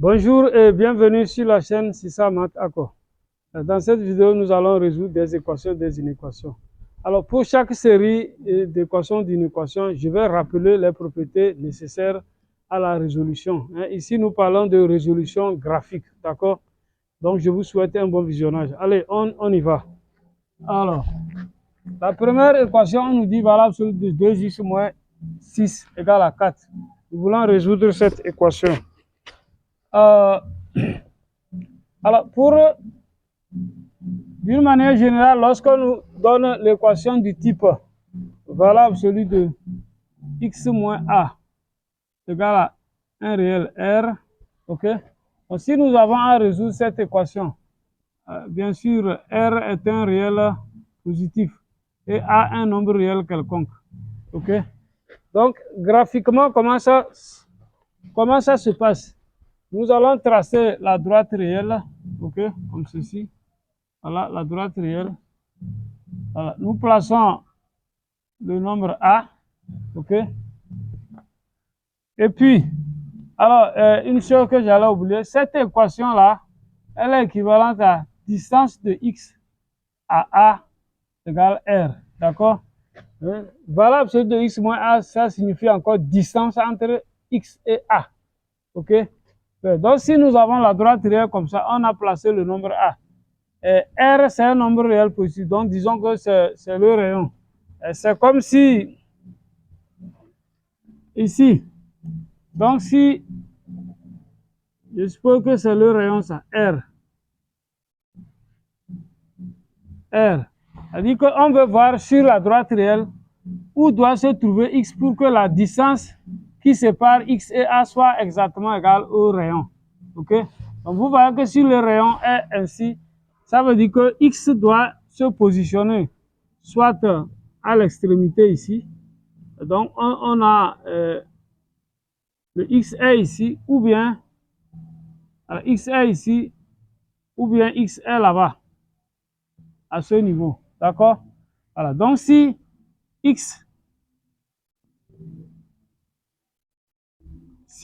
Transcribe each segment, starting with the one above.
Bonjour et bienvenue sur la chaîne Sisa Math Ako. Dans cette vidéo, nous allons résoudre des équations, des inéquations. Alors, pour chaque série d'équations, d'inéquations, je vais rappeler les propriétés nécessaires à la résolution. Ici, nous parlons de résolution graphique, d'accord? Donc, je vous souhaite un bon visionnage. Allez, on y va. Alors, la première équation, on nous dit valeur absolue de 2x moins 6 égale à 4. Nous voulons résoudre cette équation. Alors, d'une manière générale, lorsqu'on nous donne l'équation du type valeur absolue de x moins a égale à un réel r, ok? Donc, si nous avons à résoudre cette équation, bien sûr, r est un réel positif et a un nombre réel quelconque, ok? Donc, graphiquement, comment ça se passe? Nous allons tracer la droite réelle, ok, comme ceci. Voilà, la droite réelle. Voilà. Nous plaçons le nombre A, ok. Et puis, alors, une chose que j'allais oublier, cette équation-là, elle est équivalente à distance de x à A égale R, d'accord. Valeur absolue de x moins A, ça signifie encore distance entre x et A, ok. Donc, si nous avons la droite réelle comme ça, on a placé le nombre A. Et R, c'est un nombre réel positif. Donc, disons que c'est le rayon. C'est comme si, ici, donc si, je suppose que c'est le rayon, ça, R. R. C'est-à-dire qu'on veut voir sur la droite réelle où doit se trouver X pour que la distance qui sépare X et A soit exactement égale au rayon. Ok? Donc, vous voyez que si le rayon est ainsi, ça veut dire que X doit se positionner soit à l'extrémité ici. Donc, on a le X est ici, ou bien X est ici, ou bien X est là-bas, à ce niveau. D'accord? Voilà. Donc, si X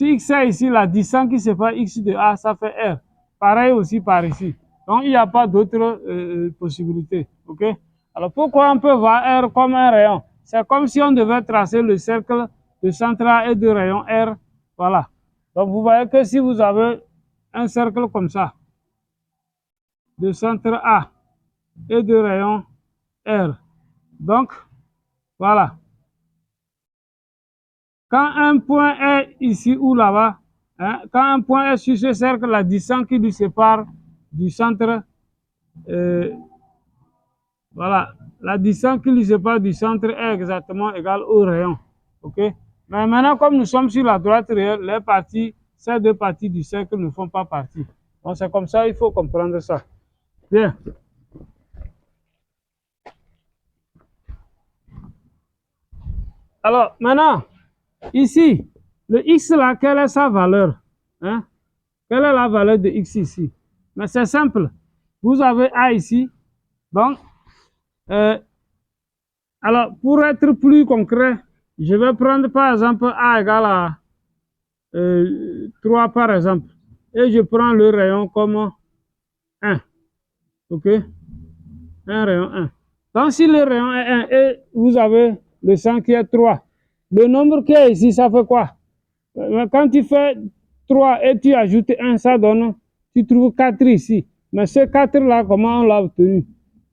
est ici, la distance qui sépare X de A, ça fait R. Pareil aussi par ici. Donc, il n'y a pas d'autre possibilité. OK? Alors, pourquoi on peut voir R comme un rayon? C'est comme si on devait tracer le cercle de centre A et de rayon R. Voilà. Donc, vous voyez que si vous avez un cercle comme ça, de centre A et de rayon R. Donc, voilà. Quand un point est ici ou là-bas, quand un point est sur ce cercle, la distance qui lui sépare du centre, voilà, la distance qui lui sépare du centre est exactement égale au rayon. Ok? Mais maintenant, comme nous sommes sur la droite réelle, les parties, ces deux parties du cercle ne font pas partie. Donc c'est comme ça, il faut comprendre ça. Bien. Alors, maintenant, ici, le x là, quelle est sa valeur? Quelle est la valeur de x ici? Mais c'est simple. Vous avez a ici. Donc, alors, pour être plus concret, je vais prendre par exemple a égale à 3 par exemple. Et je prends le rayon comme 1. Ok? Un rayon 1. Donc, si le rayon est 1 et vous avez le sang qui est 3, le nombre qui est ici, ça fait quoi? Quand tu fais 3 et tu ajoutes 1, ça donne, tu trouves 4 ici. Mais ce 4 là, comment on l'a obtenu?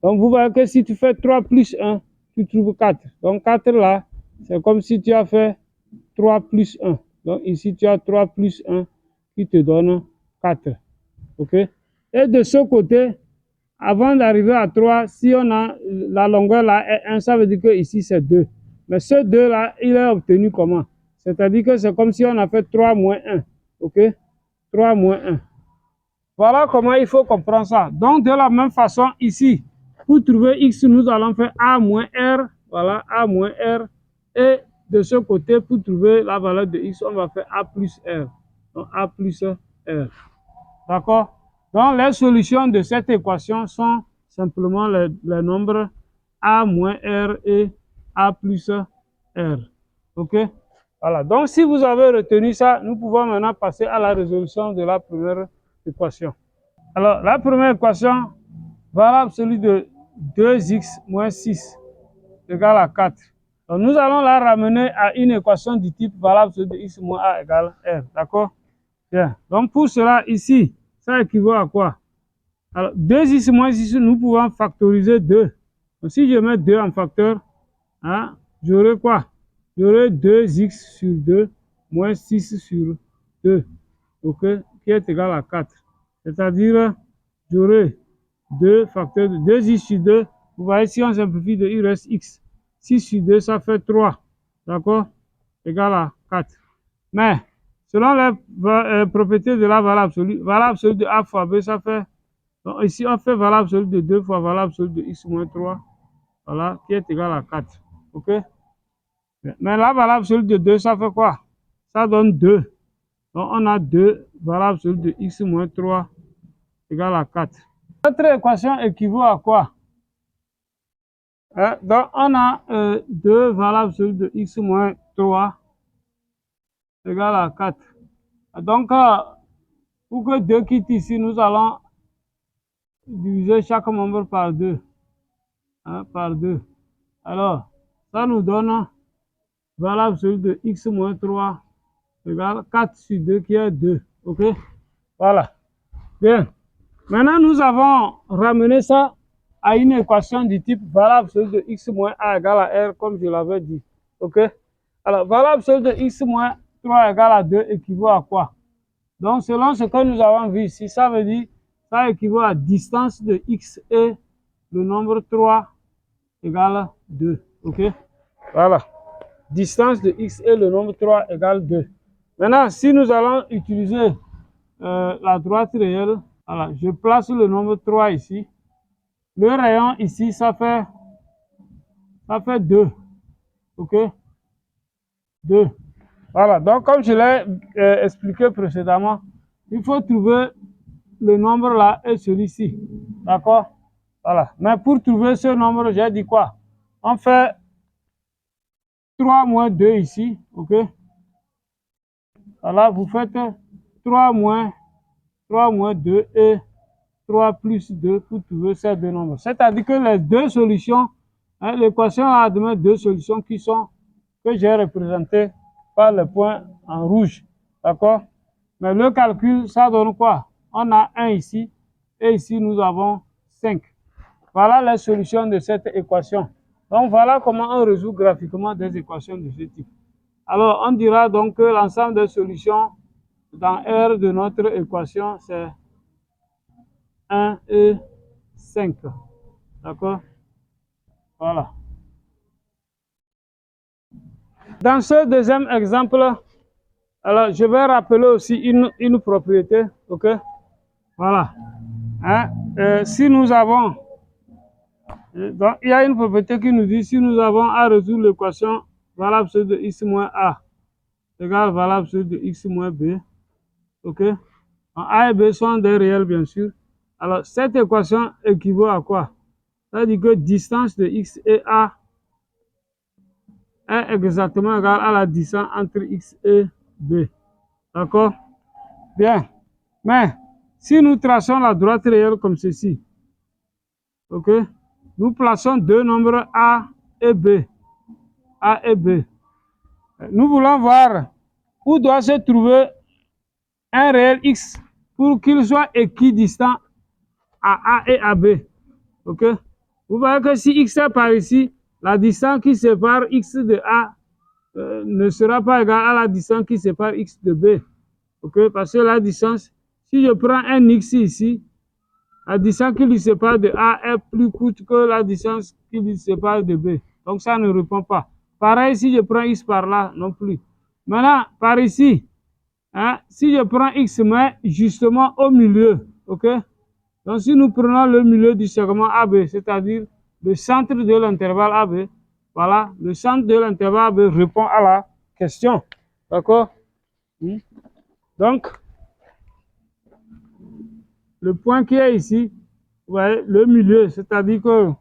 Donc vous voyez que si tu fais 3 plus 1, tu trouves 4. Donc 4 là, c'est comme si tu as fait 3 plus 1. Donc ici, tu as 3 plus 1 qui te donne 4. Ok? Et de ce côté, avant d'arriver à 3, si on a la longueur là est 1, ça veut dire que ici c'est 2. Mais ce 2 là, il est obtenu comment? C'est-à-dire que c'est comme si on a fait 3 moins 1. Ok? 3 moins 1. Voilà comment il faut comprendre ça. Donc, de la même façon, ici, pour trouver x, nous allons faire a moins r. Voilà, a moins r. Et de ce côté, pour trouver la valeur de x, on va faire a plus r. Donc, a plus r. D'accord? Donc, les solutions de cette équation sont simplement les nombres a moins r et a plus r. OK? Voilà, donc si vous avez retenu ça, nous pouvons maintenant passer à la résolution de la première équation. Alors, la première équation, valable celui de 2x moins 6 égale à 4. Donc, nous allons la ramener à une équation du type valable celui de x moins a égale r. D'accord? Bien. Donc, pour cela, ici, ça équivaut à quoi? Alors, 2x moins 6, nous pouvons factoriser 2. Donc, si je mets 2 en facteur, hein, j'aurai quoi? J'aurai 2x sur 2 moins 6 sur 2, ok, qui est égal à 4. C'est-à-dire, j'aurai 2 facteurs de 2x sur 2. Vous voyez, si on simplifie de il reste x. 6 sur 2, ça fait 3. D'accord? Égal à 4. Mais, selon les propriétés de la valable absolue de a fois b, ça fait. Donc, ici, on fait valable absolue de 2 fois valable absolue de x moins 3. Voilà, qui est égal à 4. Ok? Mais la valable absolue de 2, ça fait quoi? Ça donne 2. Donc, on a 2 valable absolue de x moins 3 égale à 4. Notre équation équivaut à quoi? Hein? Donc, on a 2 valable absolue de x moins 3 égale à 4. Donc, pour que 2 quitte ici, nous allons diviser chaque membre par 2. Hein, par 2. Alors, ça nous donne valable absolue de x moins 3 égale 4 sur 2 qui est 2. Ok? Voilà. Bien. Maintenant, nous avons ramené ça à une équation du type valable absolue de x moins a égale à r, comme je l'avais dit. Ok? Alors, valable absolue de x moins 3 égale à 2 équivaut à quoi? Donc, selon ce que nous avons vu ici, ça veut dire, ça équivaut à distance de x et le nombre 3 égale 2. Ok? Voilà. Distance de x et le nombre 3 égale 2. Maintenant, si nous allons utiliser la droite réelle, voilà, je place le nombre 3 ici. Le rayon ici, ça fait 2. OK? 2. Voilà, donc comme je l'ai expliqué précédemment, il faut trouver le nombre là et celui-ci. D'accord? Voilà. Mais pour trouver ce nombre, j'ai dit quoi? On fait 3 moins 2 ici. OK? Voilà, vous faites 3 moins 2 et 3 plus 2 pour trouver ces deux nombres. C'est-à-dire que les deux solutions, hein, l'équation admet deux solutions qui sont, que j'ai représentées par le point en rouge. D'accord? Mais le calcul, ça donne quoi? On a 1 ici, et ici nous avons 5. Voilà les solutions de cette équation. Donc voilà comment on résout graphiquement des équations de ce type. Alors on dira donc que l'ensemble des solutions dans R de notre équation, c'est 1 et 5. D'accord? Voilà. Dans ce deuxième exemple, alors je vais rappeler aussi une propriété. OK? Voilà. Hein? Si nous avons, donc il y a une propriété qui nous dit si nous avons à résoudre l'équation valable sur de x moins a égale valable sur de x moins b. OK? A et b sont des réels, bien sûr. Alors, cette équation équivaut à quoi? C'est-à-dire que distance de x et a est exactement égale à la distance entre x et b. D'accord? Bien. Mais, si nous traçons la droite réelle comme ceci, ok? Nous plaçons deux nombres a et b. A et b. Nous voulons voir où doit se trouver un réel x pour qu'il soit équidistant à A et à B. Ok? Vous voyez que si x est par ici, la distance qui sépare x de A ne sera pas égale à la distance qui sépare x de B. Ok? Parce que la distance, si je prends un x ici, la distance qui lui sépare de A est plus courte que la distance qui lui sépare de B. Donc ça ne répond pas. Pareil, si je prends x par là, non plus. Maintenant, par ici, hein, si je prends x, mais justement au milieu, ok? Donc si nous prenons le milieu du segment AB, c'est-à-dire le centre de l'intervalle AB, voilà, le centre de l'intervalle AB répond à la question. D'accord? Donc, le point qui est ici, vous voyez, le milieu, c'est-à-dire que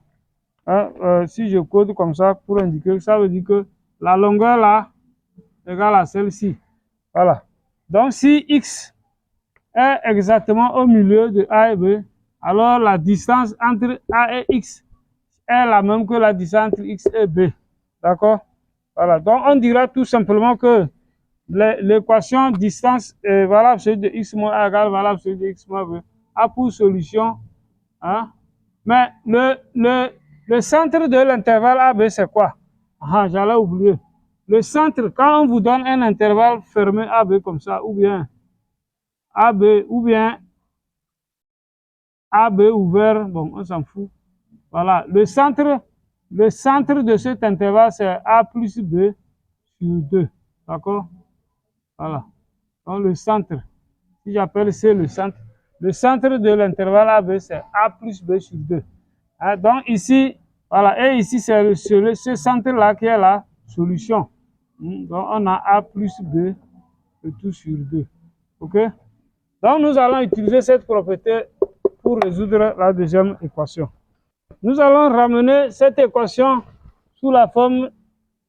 hein, si je code comme ça pour indiquer, ça veut dire que la longueur là égale à celle-ci. Voilà. Donc, si x est exactement au milieu de A et B, alors la distance entre A et x est la même que la distance entre x et B. D'accord? Voilà. Donc, on dira tout simplement que l'équation distance valable sur de x moins a égale valable sur de x moins b a pour solution. Hein? Mais le centre de l'intervalle AB, c'est quoi? Ah, j'allais oublier. Le centre, quand on vous donne un intervalle fermé AB comme ça, ou bien AB, ou bien AB ouvert, bon, on s'en fout. Voilà, le centre de cet intervalle, c'est A plus B sur 2. D'accord? Voilà. Donc, le centre, si j'appelle C le centre de l'intervalle AB, c'est A plus B sur 2. Hein, donc, ici, voilà, et ici, c'est ce centre-là qui est la solution. Donc, on a A plus B de tout sur 2. OK? Donc, nous allons utiliser cette propriété pour résoudre la deuxième équation. Nous allons ramener cette équation sous la forme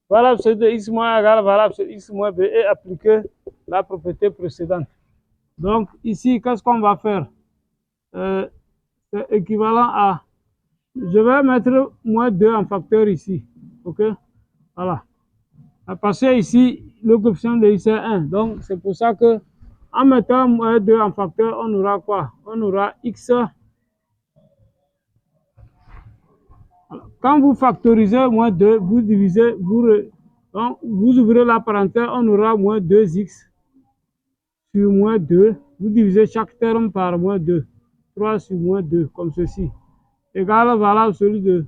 valable sur de x moins égale valable sur x moins b et appliquer la propriété précédente. Donc, ici, qu'est-ce qu'on va faire? C'est équivalent à... Je vais mettre moins 2 en facteur ici. OK? Voilà. Parce que ici, le coefficient de x est 1. Donc, c'est pour ça que en mettant moins 2 en facteur, on aura quoi? On aura x. Quand vous factorisez moins 2, vous divisez, donc, vous ouvrez la parenthèse, on aura moins 2x sur moins 2. Vous divisez chaque terme par moins 2. 3 sur moins 2, comme ceci. Égal valable celui de...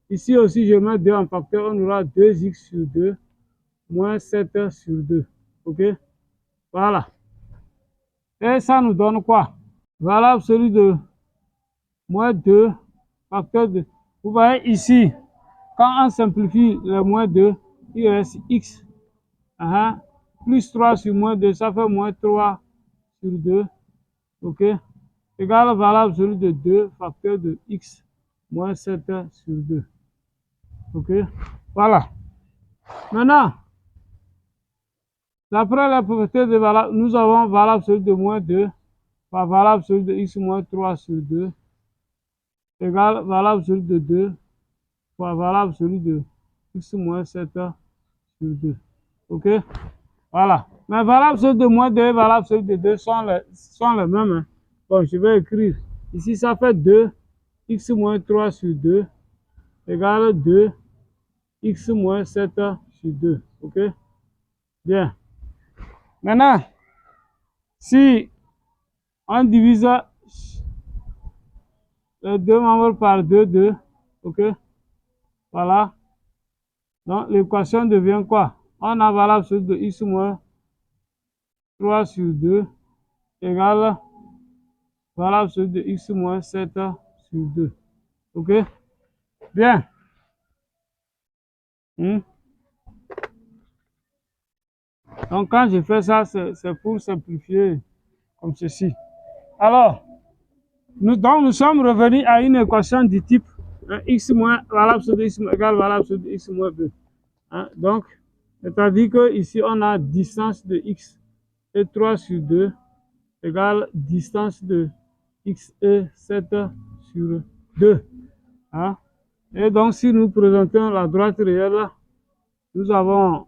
Ici aussi, je mets 2 en facteur, on aura 2x sur 2 moins 7 sur 2. OK? Voilà. Et ça nous donne quoi? Valable celui de moins 2 facteur de... Vous voyez ici, quand on simplifie le moins 2, il reste x. Plus 3 sur moins 2, ça fait moins 3 sur 2. OK? Égal valable celui de 2 facteur de x moins 7 sur 2. OK? Voilà. Maintenant, d'après la propriété de valable, nous avons valable celui de moins 2 par valable celui de x moins 3 sur 2 égale valable celui de 2 par valable celui de x moins 7 sur 2. OK? Voilà. Mais valable celui de moins 2 et valable celui de 2 sont les mêmes. Hein. Bon, je vais écrire. Ici, ça fait 2 x moins 3 sur 2 égale 2 x moins 7 sur 2. OK? Bien. Maintenant, si on divise les deux membres par 2, 2, OK? Voilà. Donc, l'équation devient quoi? On a valable celui de x moins 3 sur 2 égale valable celui de x moins 7 sur 2. OK? Bien. Donc, quand je fais ça, c'est pour simplifier comme ceci. Alors, nous sommes revenus à une équation du type x moins valable sur x égale valable sur x moins b. Donc, c'est-à-dire que ici on a distance de x et 3 sur 2 égale distance de x et 7 sur 2. Et donc, si nous présentons la droite réelle, nous avons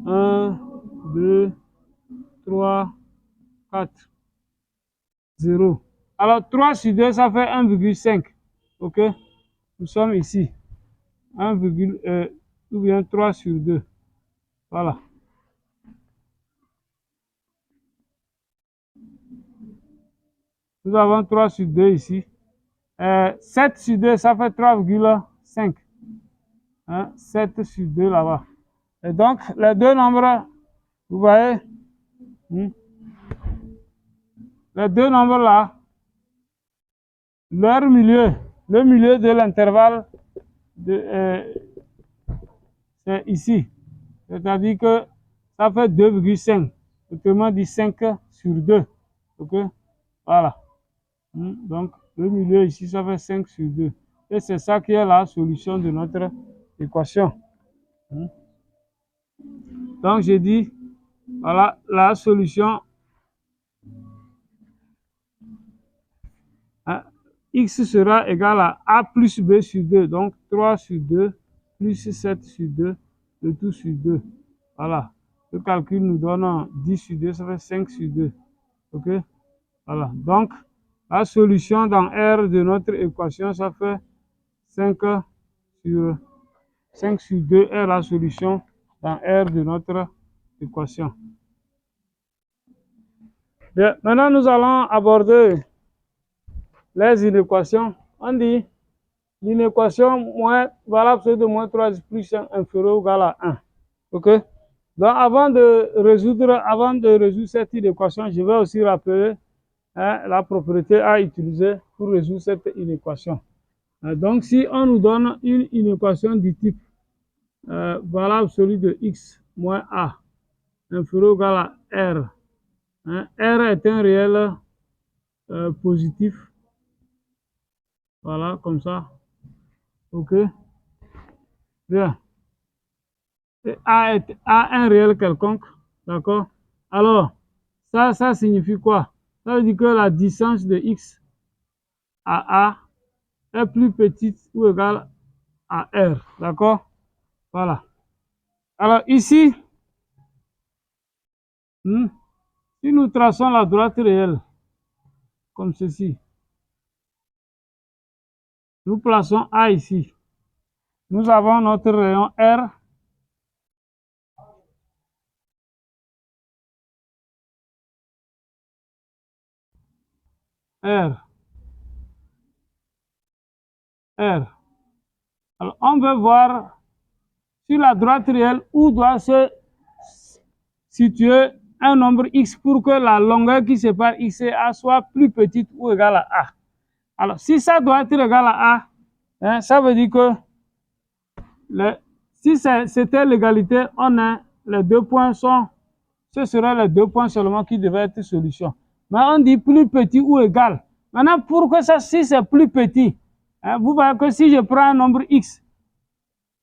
1, 2, 3, 4, 0. Alors, 3 sur 2, ça fait 1,5. OK? Nous sommes ici. 1, ou bien 3 sur 2. Voilà. Nous avons 3 sur 2 ici. 7 sur 2, ça fait 3,5. 7 sur 2 là-bas. Et donc, les deux nombres, vous voyez, les deux nombres là, leur milieu, le milieu de l'intervalle, c'est ici. C'est-à-dire que ça fait 2,5. Autrement dit 5 sur 2. OK? Voilà. Donc, le milieu ici, ça fait 5 sur 2. Et c'est ça qui est la solution de notre équation. Donc, j'ai dit, voilà, la solution, hein, x sera égal à a plus b sur 2. Donc, 3 sur 2 plus 7 sur 2, le tout sur 2. Voilà. Le calcul nous donne 10 sur 2, ça fait 5 sur 2. OK? Voilà. Donc, la solution dans R de notre équation, ça fait 5 sur 2 est la solution dans R de notre équation. Bien, maintenant, nous allons aborder les inéquations. On dit l'inéquation valable sur de moins 3 plus 5 inférieur ou égal à 1. OK? Donc, avant de résoudre cette inéquation, je vais aussi rappeler la propriété à utiliser pour résoudre cette inéquation. Donc, si on nous donne une inéquation du type valable absolue de x moins a inférieur ou égal à r, r est un réel positif, voilà, comme ça, OK, bien, et a est un réel quelconque, d'accord, alors, ça signifie quoi? Ça veut dire que la distance de x à a est plus petite ou égale à r, d'accord, voilà. Alors ici, si nous traçons la droite réelle, comme ceci, nous plaçons A ici. Nous avons notre rayon R. Alors, on veut voir sur la droite réelle où doit se situer un nombre X pour que la longueur qui sépare X et A soit plus petite ou égale à A. Alors, si ça doit être égal à A, ça veut dire que si c'était l'égalité, on a les 2 points ce seraient les 2 points seulement qui devaient être solution. Mais on dit plus petit ou égal. Maintenant, pour que ça, si c'est plus petit, vous voyez que si je prends un nombre X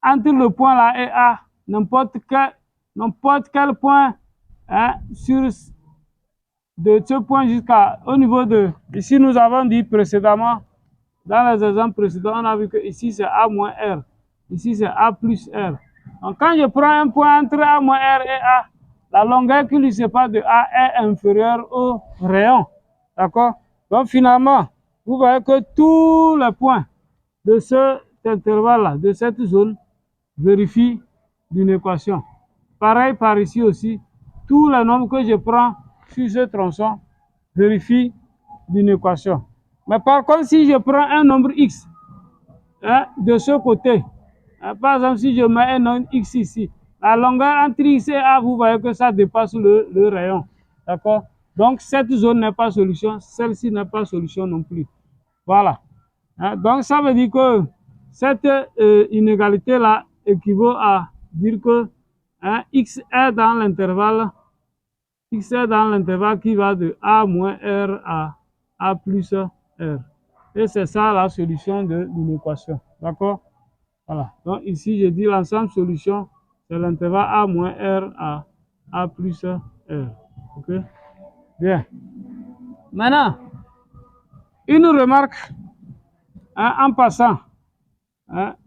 entre le point là et A, n'importe quel point de ce point au niveau de, ici nous avons dit précédemment, dans les exemples précédents, on a vu que ici c'est A moins R, ici c'est A plus R. Donc quand je prends un point entre A moins R et A, la longueur qui lui sépare de A est inférieure au rayon. D'accord? Donc finalement, vous voyez que tous les points de cet intervalle-là, de cette zone, vérifient d'une équation. Pareil par ici aussi, tous les nombres que je prends sur ce tronçon vérifient d'une équation. Mais par contre, si je prends un nombre X de ce côté, par exemple, si je mets un nombre X ici, la longueur entre X et A, vous voyez que ça dépasse le rayon. D'accord? Donc, cette zone n'est pas solution, celle-ci n'est pas solution non plus. Voilà. Donc, ça veut dire que cette inégalité-là équivaut à dire que X est dans l'intervalle qui va de A moins R à A plus R. Et c'est ça la solution de l'inéquation. D'accord? Voilà. Donc ici, je dis l'ensemble solution, c'est l'intervalle A moins R à A plus R. OK? Bien. Maintenant, une remarque en passant.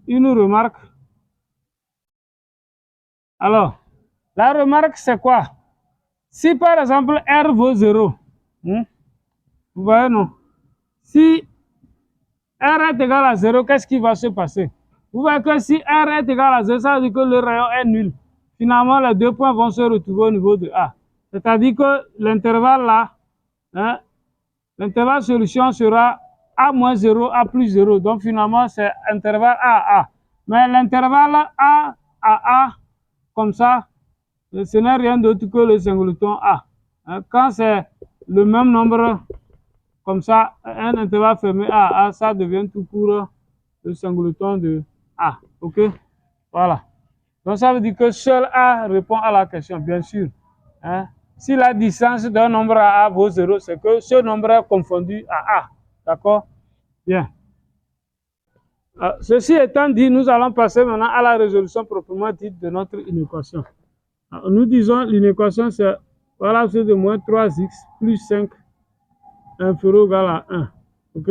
Une remarque. Alors, la remarque, c'est quoi? Si par exemple R vaut 0, vous voyez, non? Si R est égal à 0, qu'est-ce qui va se passer? Vous voyez que si R est égal à 0, ça veut dire que le rayon est nul. Finalement, les 2 points vont se retrouver au niveau de A. C'est-à-dire que l'intervalle là, l'intervalle solution sera A moins 0, A plus 0. Donc finalement, c'est intervalle A à A. Mais l'intervalle A à A, comme ça, ce n'est rien d'autre que le singleton A. Quand c'est le même nombre, comme ça, un intervalle fermé A à A, ça devient tout court le singleton de A. OK? Voilà. Donc ça veut dire que seul A répond à la question, bien sûr. Si la distance d'un nombre à A vaut 0, c'est que ce nombre est confondu à A. D'accord? Bien. Ceci étant dit, nous allons passer maintenant à la résolution proprement dite de notre inéquation. Alors, nous disons l'inéquation c'est valable sur de moins 3x plus 5 inférieur ou égal à 1. Ok?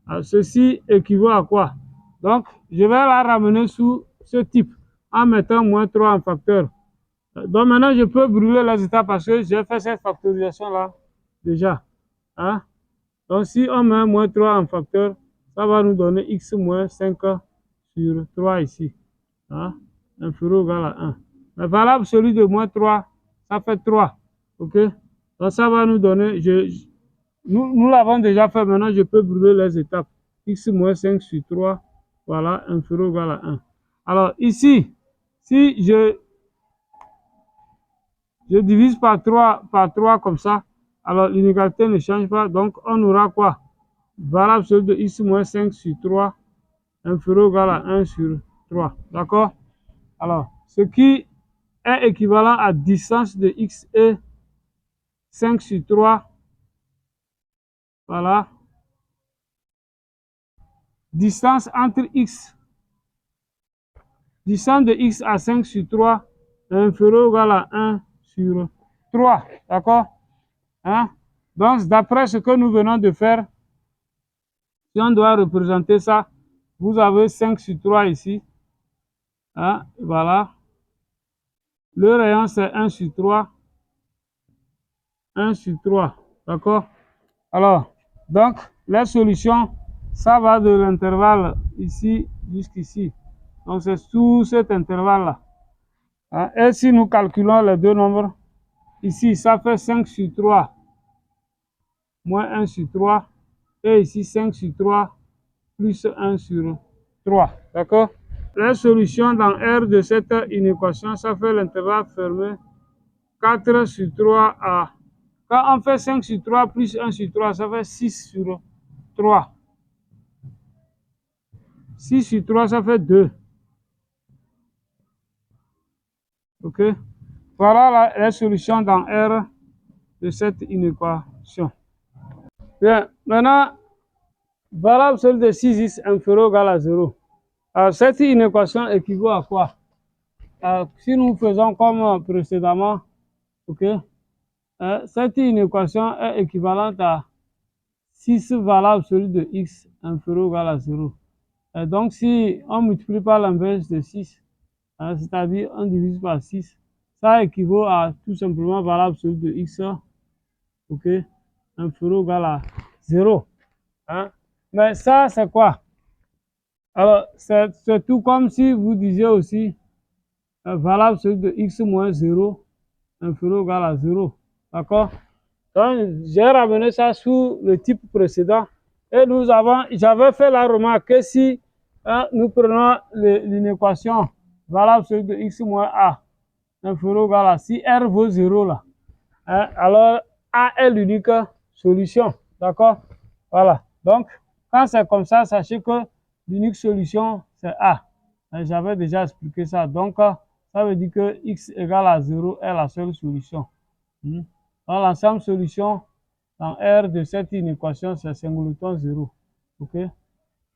Alors, ceci équivaut à quoi? Donc, je vais la ramener sous ce type en mettant moins 3 en facteur. Donc maintenant, je peux brûler les étapes parce que j'ai fait cette factorisation-là déjà. Hein? Donc si on met moins 3 en facteur, ça va nous donner x moins 5 sur 3 ici. Hein? Inférieur ou égal à 1. Mais valable celui de moins 3, ça fait 3. Ok? Donc ça va nous donner, nous l'avons déjà fait, maintenant je peux brûler les étapes. X moins 5 sur 3, voilà, inférieur ou égal à 1. Alors ici, si je divise par 3 comme ça, alors l'inégalité ne change pas, donc on aura quoi? Valable celui de x moins 5 sur 3, inférieur ou égal à 1 sur 3, d'accord? Alors, ce qui est équivalent à distance de x est 5 sur 3, voilà. Distance entre x, distance de x à 5 sur 3, inférieur ou égal à 1 sur 3, d'accord? Hein? Donc, d'après ce que nous venons de faire, si on doit représenter ça, vous avez 5 sur 3 ici. Hein, voilà. Le rayon, c'est 1 sur 3. 1 sur 3. D'accord? Alors, donc, la solution, ça va de l'intervalle ici jusqu'ici. Donc, c'est sous cet intervalle-là. Hein, et si nous calculons les deux nombres, ici, ça fait 5 sur 3 moins 1 sur 3. Et ici, 5 sur 3 plus 1 sur 3. D'accord? La solution dans R de cette inéquation, ça fait l'intervalle fermé 4 sur 3 à... Quand on fait 5 sur 3 plus 1 sur 3, ça fait 6 sur 3. 6 sur 3, ça fait 2. OK? Voilà la solution dans R de cette inéquation. Bien, maintenant, valable celle de 6x inférieur ou égal à 0. Alors, cette inéquation équivaut à quoi? Si nous faisons comme précédemment, OK? Cette inéquation est équivalente à 6 valable celui de x inférieur ou égal à 0. Et donc, si on multiplie par l'inverse de 6, c'est-à-dire on divise par 6, ça équivaut à tout simplement valable celui de x, ok, inférieur ou égal à 0. Hein? Mais ça, c'est quoi? Alors, c'est tout comme si vous disiez aussi valable celui de x moins 0, inférieur ou égal à 0. D'accord? Donc, j'ai ramené ça sous le type précédent. Et j'avais fait la remarque que si nous prenons l'inéquation valable celui de x moins a inférieur ou égal à, si R vaut 0 là, hein, alors A est l'unique solution. D'accord? Voilà. Donc, quand c'est comme ça, sachez que l'unique solution, c'est A. J'avais déjà expliqué ça. Donc, ça veut dire que x égale à 0 est la seule solution. Donc, l'ensemble solution dans R de cette inéquation, c'est singleton 0. OK?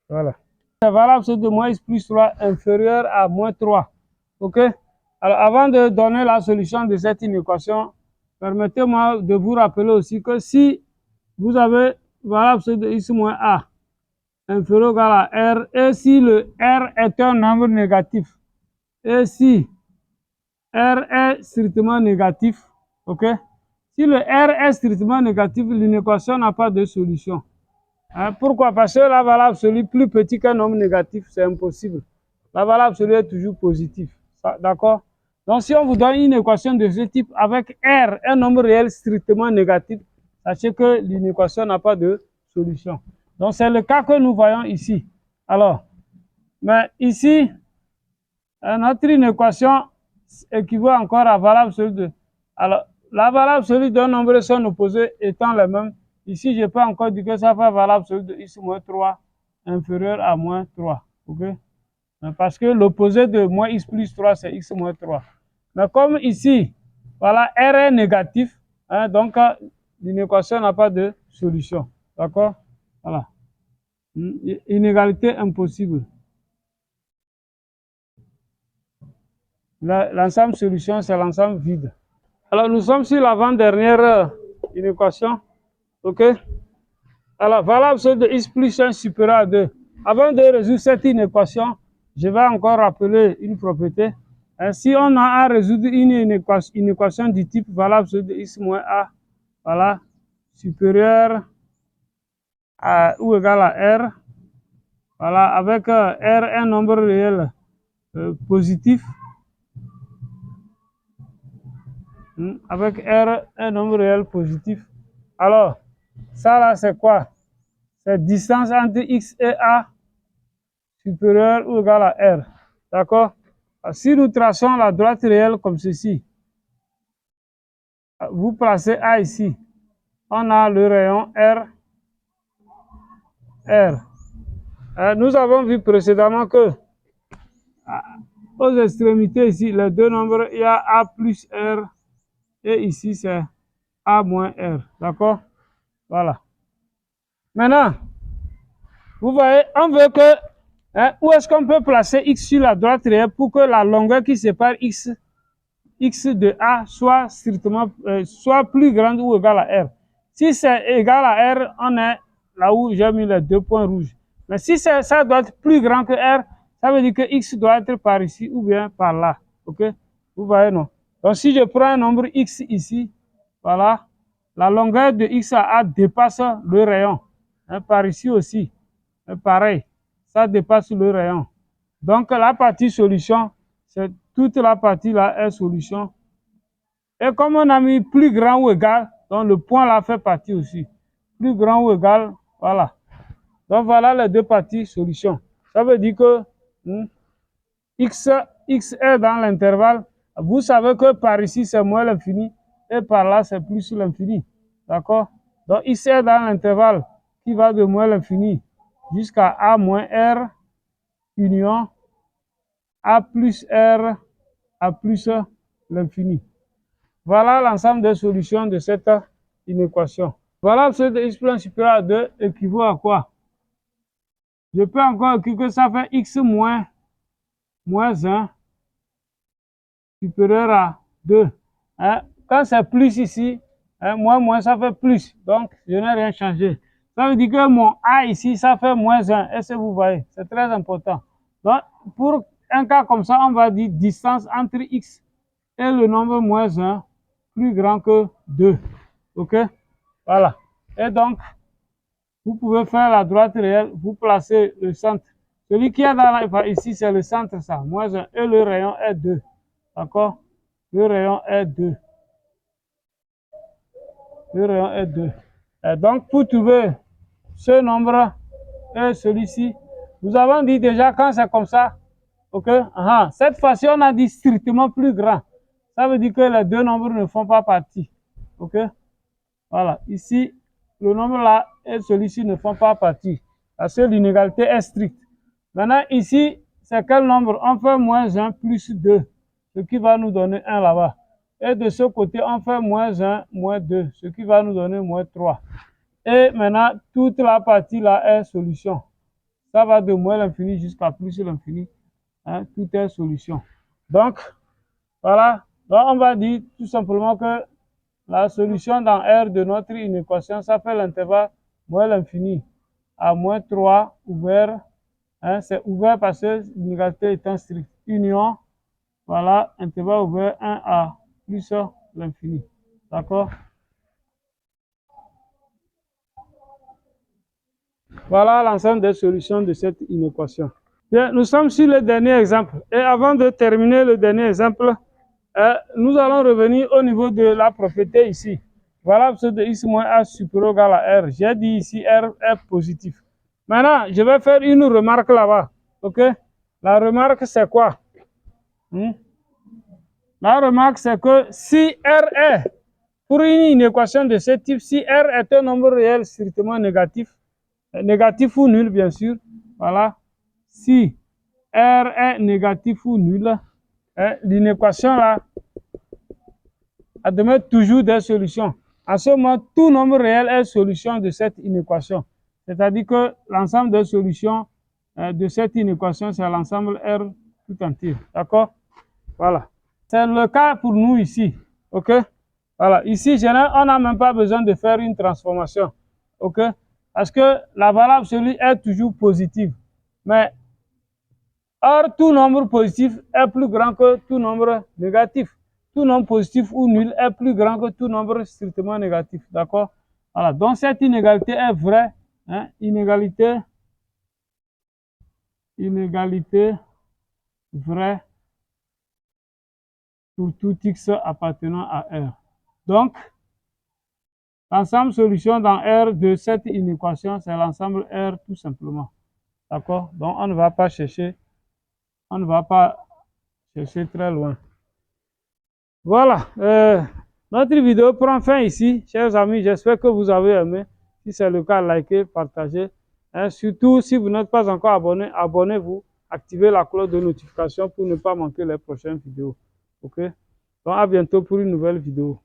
Voilà. C'est valable c'est de moins x plus 3 inférieur à moins 3. OK? Alors, avant de donner la solution de cette inéquation, permettez-moi de vous rappeler aussi que si vous avez valable c'est de x moins a inférieur ou égal à R, et si le R est un nombre négatif, et si R est strictement négatif, OK? Si le R est strictement négatif, l'inéquation n'a pas de solution. Hein? Pourquoi? Parce que la valable absolue plus petit qu'un nombre négatif, c'est impossible. La valable absolue est toujours positive. D'accord? Donc, si on vous donne une équation de ce type avec R, un nombre réel strictement négatif, sachez que l'inéquation n'a pas de solution. Donc, c'est le cas que nous voyons ici. Alors, mais ici, notre inéquation équivaut encore à valable absolue de... Alors, la valable absolue d'un nombre et son opposé étant les mêmes, ici, je peux encore dire que ça fait valable absolue de x moins 3 inférieur à moins 3. OK? Parce que l'opposé de moins x plus 3, c'est x moins 3. Mais comme ici, voilà, R est négatif, hein, donc l'inéquation n'a pas de solution. D'accord? Voilà. Inégalité impossible. L'ensemble solution, c'est l'ensemble vide. Alors, nous sommes sur l'avant-dernière inéquation. OK? Alors, valable celle de x plus 1 supérieur à 2. Avant de résoudre cette inéquation, je vais encore rappeler une propriété. Si on a à résoudre une inéquation du type valable celle de x moins a, voilà, supérieur à ou égal à r, voilà, avec r un nombre réel positif, avec r un nombre réel positif. Alors, ça là, c'est quoi? C'est distance entre x et a supérieur ou égal à r. D'accord? Si nous traçons la droite réelle comme ceci, vous placez a ici, on a le rayon r. Nous avons vu précédemment que aux extrémités ici, les deux nombres, il y a a plus r et ici c'est a moins r. D'accord? Voilà. Maintenant, vous voyez, on veut que, où est-ce qu'on peut placer x sur la droite réelle pour que la longueur qui sépare x de a soit strictement, soit plus grande ou égale à r. Si c'est égal à r, on est là où j'ai mis les deux points rouges. Mais si ça doit être plus grand que r, ça veut dire que x doit être par ici ou bien par là. OK? Vous voyez, non? Donc, si je prends un nombre x ici, voilà, la longueur de x à a dépasse le rayon. Par ici aussi, pareil, ça dépasse le rayon. Donc, la partie solution, c'est toute la partie là est solution. Et comme on a mis plus grand ou égal, donc le point là fait partie aussi. Plus grand ou égal, voilà. Donc, voilà les deux parties solution. Ça veut dire que x est dans l'intervalle. Vous savez que par ici, c'est moins l'infini. Et par là, c'est plus l'infini. D'accord? Donc, x est dans l'intervalle qui va de moins l'infini jusqu'à a moins r union a plus r à plus l'infini. Voilà l'ensemble des solutions de cette inéquation. Voilà ce de x plus 1 supérieur à 2 équivaut à quoi? Je peux encore écrire que ça fait x moins 1 supérieur à 2. Quand c'est plus ici, moins, ça fait plus. Donc, je n'ai rien changé. Ça veut dire que mon a ici, ça fait moins 1. Est-ce que vous voyez? C'est très important. Donc, pour un cas comme ça, on va dire distance entre x et le nombre moins 1 plus grand que 2. OK? Voilà. Et donc, vous pouvez faire la droite réelle, vous placez le centre. Celui qui est dans ici, c'est le centre, ça, moins 1. Et le rayon est 2. D'accord? Le rayon est 2. Le rayon est 2. Et donc, pour trouver ce nombre et celui-ci, nous avons dit déjà quand c'est comme ça, ok? Cette fois-ci, on a dit strictement plus grand. Ça veut dire que les deux nombres ne font pas partie. Ok? Voilà. Ici, le nombre là et celui-ci ne font pas partie. Parce que l'inégalité est stricte. Maintenant, ici, c'est quel nombre? On fait moins 1 plus 2, ce qui va nous donner 1 là-bas. Et de ce côté, on fait moins 1, moins 2, ce qui va nous donner moins 3. Et maintenant, toute la partie là est solution. Ça va de moins l'infini jusqu'à plus l'infini. Tout est solution. Donc, voilà. Donc, on va dire tout simplement que la solution dans R de notre inéquation, ça fait l'intervalle moins l'infini à moins 3 ouvert. C'est ouvert parce que l'inégalité étant stricte. Union, voilà, intervalle ouvert 1 à plus l'infini. D'accord? Voilà l'ensemble des solutions de cette inéquation. Bien, nous sommes sur le dernier exemple. Et avant de terminer le dernier exemple, nous allons revenir au niveau de la propriété ici. Voilà ce de x moins a supérieur ou égal à r. J'ai dit ici r est positif. Maintenant, je vais faire une remarque là-bas. OK? La remarque, c'est quoi? La remarque, c'est que si r est, pour une inéquation de ce type, si r est un nombre réel strictement négatif, négatif ou nul, bien sûr, voilà. Si r est négatif ou nul, l'inéquation là admet toujours des solutions. En ce moment, tout nombre réel est solution de cette inéquation. C'est-à-dire que l'ensemble des solutions de cette inéquation, c'est l'ensemble R tout entier. D'accord? Voilà. C'est le cas pour nous ici. OK? Voilà. Ici, on n'a même pas besoin de faire une transformation. OK? Parce que la valeur absolue est toujours positive. Mais, or, tout nombre positif est plus grand que tout nombre négatif. Tout nombre positif ou nul est plus grand que tout nombre strictement négatif. D'accord? Voilà. Donc, cette inégalité est vraie. Hein? Inégalité vraie pour tout x appartenant à R. Donc, l'ensemble solution dans R de cette inéquation, c'est l'ensemble R tout simplement. D'accord? Donc, on ne va pas chercher très loin. Voilà. Notre vidéo prend fin ici. Chers amis, j'espère que vous avez aimé. Si c'est le cas, likez, partagez. Et surtout, si vous n'êtes pas encore abonné, abonnez-vous. Activez la cloche de notification pour ne pas manquer les prochaines vidéos. OK? Donc, à bientôt pour une nouvelle vidéo.